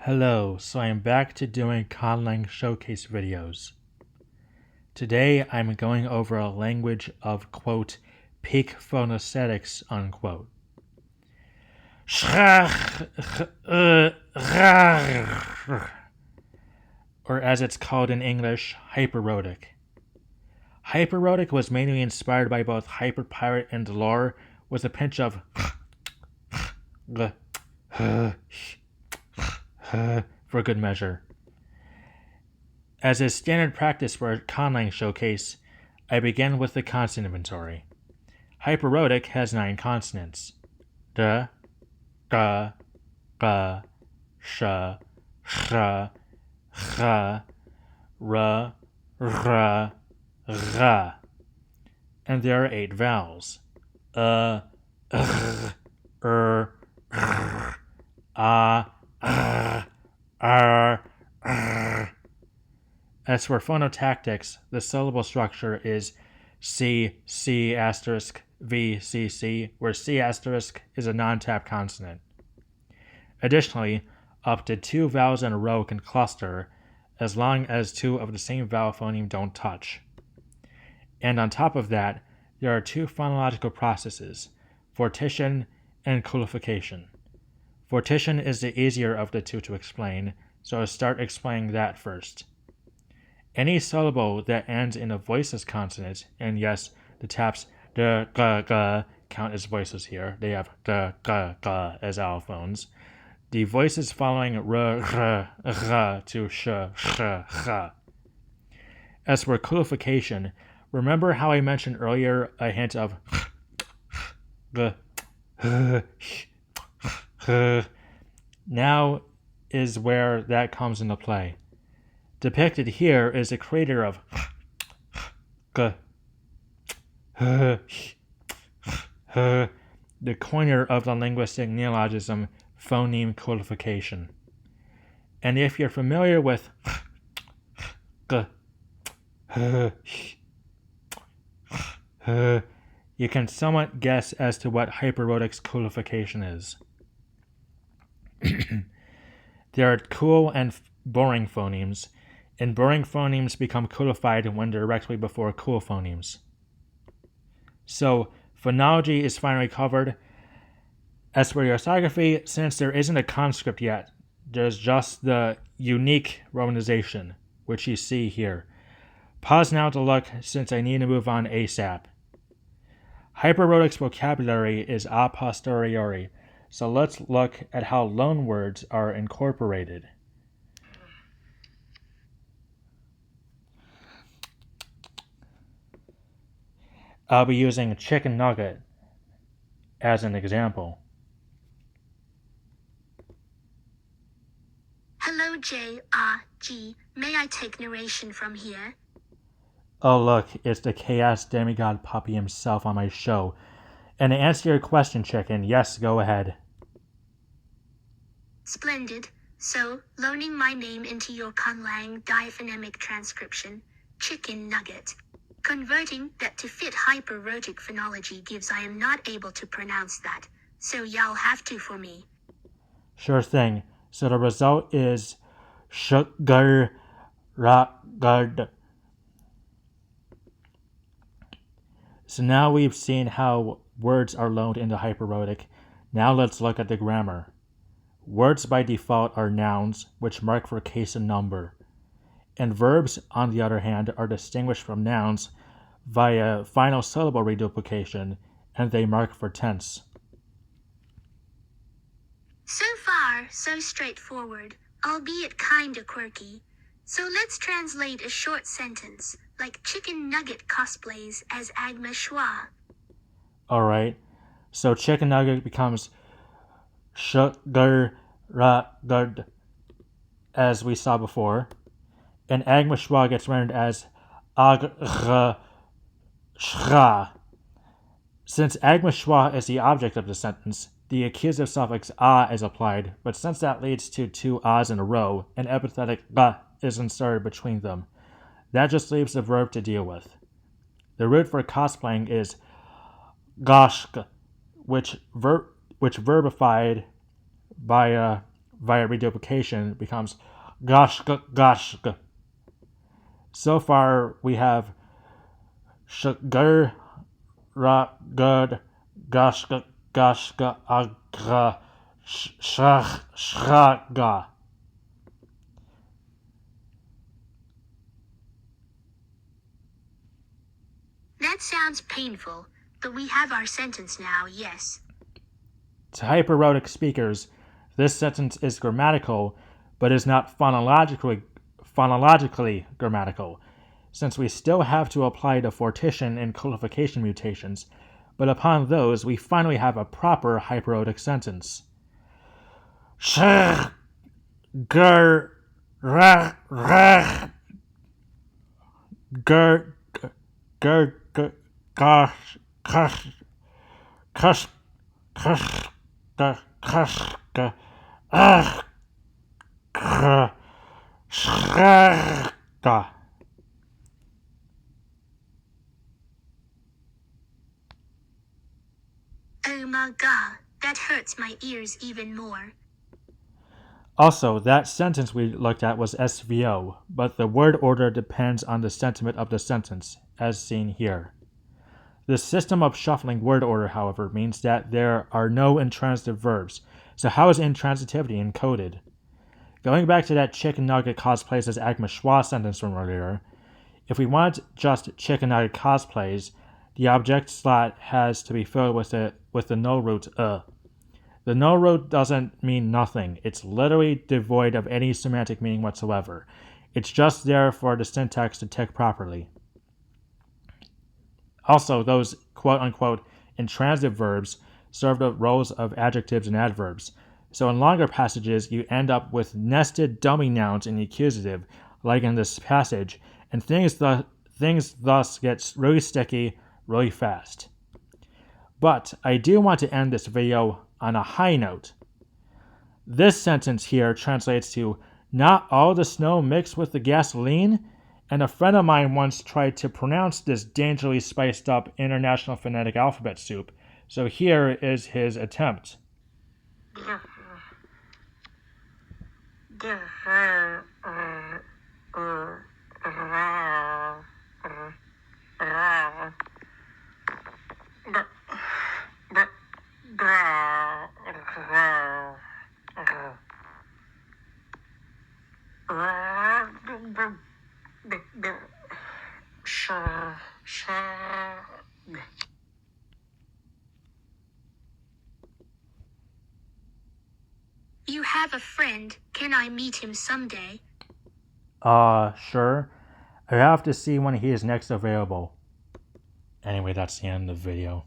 Hello, so I am back to doing conlang showcase videos. Today I'm going over a language of, quote, peak phonoaesthetics, unquote. Or as it's called in English, HyperRhotic. HyperRhotic was mainly inspired by both HyperPirate and Douleur, with a pinch of for good measure. As is standard practice for a conlang showcase, I begin with the consonant inventory. HyperRhotic has 9 consonants: d, g, g, sh, ch, ch, r, r, r, and there are 8 vowels: r, r, a, r. As for phonotactics, the syllable structure is C, C asterisk, V, C, C, where C asterisk is a non-tap consonant. Additionally, up to 2 vowels in a row can cluster, as long as 2 of the same vowel phoneme don't touch. And on top of that, there are 2 phonological processes, fortition and coolification. Fortition is the easier of the 2 to explain, so I'll start explaining that first. Any syllable that ends in a voiceless consonant, and yes, the taps d, g, g count as voices here. They have d, g, g as allophones. The voices following r, r, r to sh, ch. As for coolification, remember how I mentioned earlier a hint of g, now is where that comes into play. Depicted here is the creator of g, the coiner of the linguistic neologism phoneme coolification. And if you're familiar with g, you can somewhat guess as to what HyperRhotic's coolification is. There are cool and boring phonemes, and boring phonemes become coolified when directly before cool phonemes. So, phonology is finally covered. As for orthography, since there isn't a conscript yet, there's just the unique romanization, which you see here. Pause now to look, since I need to move on ASAP. HyperRhotic's vocabulary is a posteriori, so let's look at how loanwords are incorporated. I'll be using chicken nugget as an example. Hello, J.R.G. May I take narration from here? Oh look, it's the chaos demigod puppy himself on my show. And to answer your question, chicken, yes, go ahead. Splendid. So, loaning my name into your conlang diaphonemic transcription, chicken nugget. Converting that to fit HyperRhotic phonology gives I am not able to pronounce that, so y'all have to for me. Sure thing. So the result is ꙫၤጵ. So now we've seen how words are loaned into HyperRhotic. Now let's look at the grammar. Words by default are nouns, which mark for case and number. And verbs, on the other hand, are distinguished from nouns via final syllable reduplication, and they mark for tense. So far, so straightforward, albeit kinda quirky. So let's translate a short sentence, like chicken nugget cosplays as Agma Schwa. Alright, so chicken nugget becomes ꙫၤጵ, as we saw before, and Agma Schwa gets rendered as ag-ghra. Since Agma Schwa is the object of the sentence, the accusative suffix a is applied, but since that leads to 2 a's in a row, an epithetic ♫ is inserted between them. That just leaves the verb to deal with. The root for cosplaying is gashk, which verbified by via reduplication becomes gashk gashk. So far we have shgur ra gud gashk gashk agra shrach shraga. That sounds painful, but we have our sentence now, yes. To HyperRhotic speakers, this sentence is grammatical, but is not phonologically grammatical, since we still have to apply the fortition and codification mutations, but upon those, we finally have a proper HyperRhotic sentence. Gur ra ra gur gur gosh gosh gosh gosh gosh ah shraga. Oh my god, that hurts my ears even more. Also, that sentence we looked at was SVO, but the word order depends on the sentiment of the sentence, as seen here. The system of shuffling word order, however, means that there are no intransitive verbs. So how is intransitivity encoded? Going back to that chicken nugget cosplays as Agma Schwa sentence from earlier, if we want just chicken nugget cosplays, the object slot has to be filled with the null root The null root doesn't mean nothing. It's literally devoid of any semantic meaning whatsoever. It's just there for the syntax to tick properly. Also, those quote-unquote intransitive verbs serve the roles of adjectives and adverbs. So in longer passages, you end up with nested dummy nouns in the accusative, like in this passage, and things thus get really sticky really fast. But I do want to end this video on a high note. This sentence here translates to "not all the snow mixed with the gasoline," and a friend of mine once tried to pronounce this dangerously spiced up international phonetic alphabet soup, so here is his attempt. You have a friend. Can I meet him someday? Sure. I have to see when he is next available. Anyway, that's the end of the video.